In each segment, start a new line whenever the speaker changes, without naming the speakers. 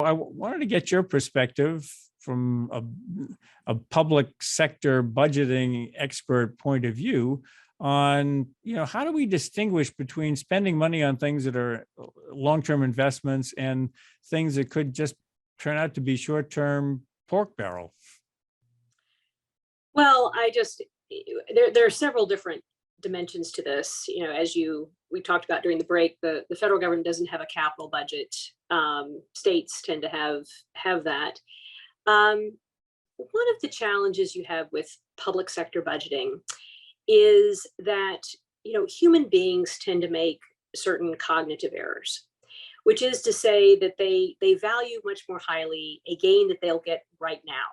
I wanted to get your perspective from a public sector budgeting expert point of view on, how do we distinguish between spending money on things that are long-term investments and things that could just turn out to be short-term pork barrel?
Well, there are several different dimensions to this. As we talked about during the break, the federal government doesn't have a capital budget. States tend to have that. One of the challenges you have with public sector budgeting is that human beings tend to make certain cognitive errors, which is to say that they value much more highly a gain that they'll get right now,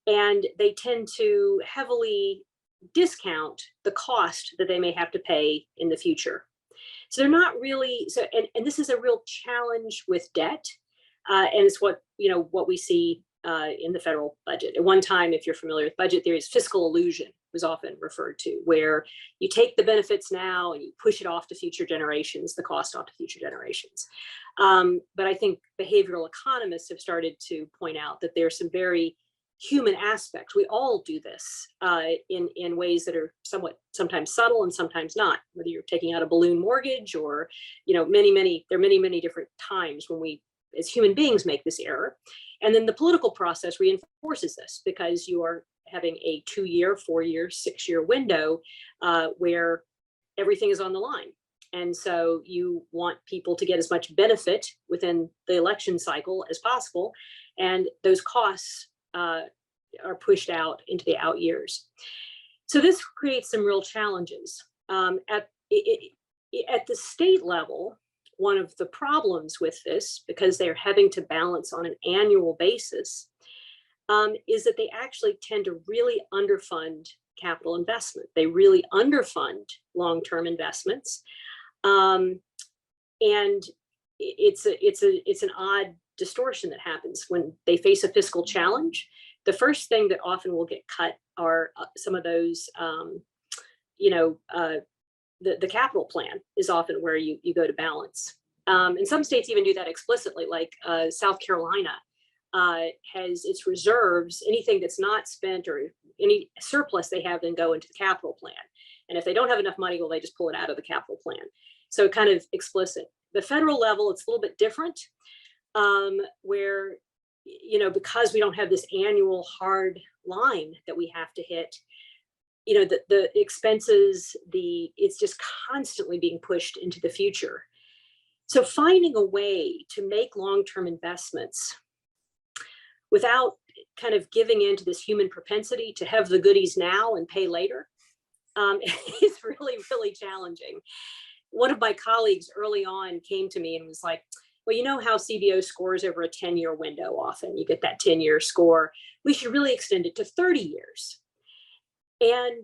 and they tend to heavily discount the cost that they may have to pay in the future. So they're not really and this is a real challenge with debt, and it's what we see in the federal budget. At one time, if you're familiar with budget theory, fiscal illusion was often referred to, where you take the benefits now and you push it off to future generations, the cost off to future generations. But I think behavioral economists have started to point out that there's some very human aspects. We all do this in ways that are sometimes subtle and sometimes not, whether you're taking out a balloon mortgage or, there are many different times when we as human beings make this error. And then the political process reinforces this, because you are having a 2-year, 4-year, 6-year window where everything is on the line. And so you want people to get as much benefit within the election cycle as possible. And those costs are pushed out into the out years. So this creates some real challenges. At the state level, one of the problems with this, because they're having to balance on an annual basis, is that they actually tend to really underfund capital investment. They really underfund long-term investments. And it's an odd distortion that happens when they face a fiscal challenge. The first thing that often will get cut are some of those, the capital plan is often where you go to balance. And some states even do that explicitly, like South Carolina has its reserves, anything that's not spent or any surplus they have then go into the capital plan. And if they don't have enough money, well, they just pull it out of the capital plan. So kind of explicit. The federal level, it's a little bit different, where, because we don't have this annual hard line that we have to hit, the expenses, it's just constantly being pushed into the future. So finding a way to make long-term investments without kind of giving into this human propensity to have the goodies now and pay later is really, really challenging. One of my colleagues early on came to me and was like, well, you know how CBO scores over a 10-year window often, you get that 10-year score. We should really extend it to 30 years. And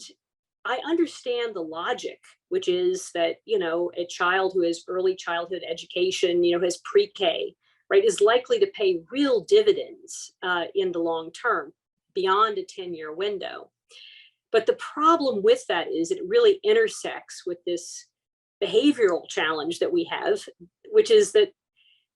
I understand the logic, which is that, a child who has early childhood education, has pre-K, right, is likely to pay real dividends in the long term beyond a 10-year window. But the problem with that is it really intersects with this behavioral challenge that we have, which is that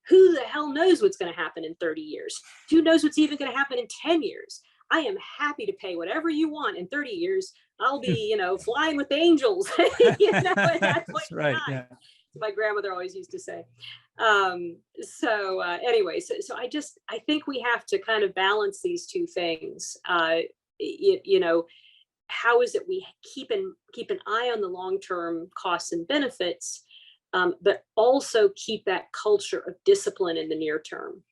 who the hell knows what's going to happen in 30 years? Who knows what's even going to happen in 10 years? I am happy to pay whatever you want in 30 years. I'll be, flying with the angels, at that point. That's right. Yeah. My grandmother always used to say. Anyway, so I think we have to kind of balance these two things. How is it we keep an eye on the long-term costs and benefits, but also keep that culture of discipline in the near term?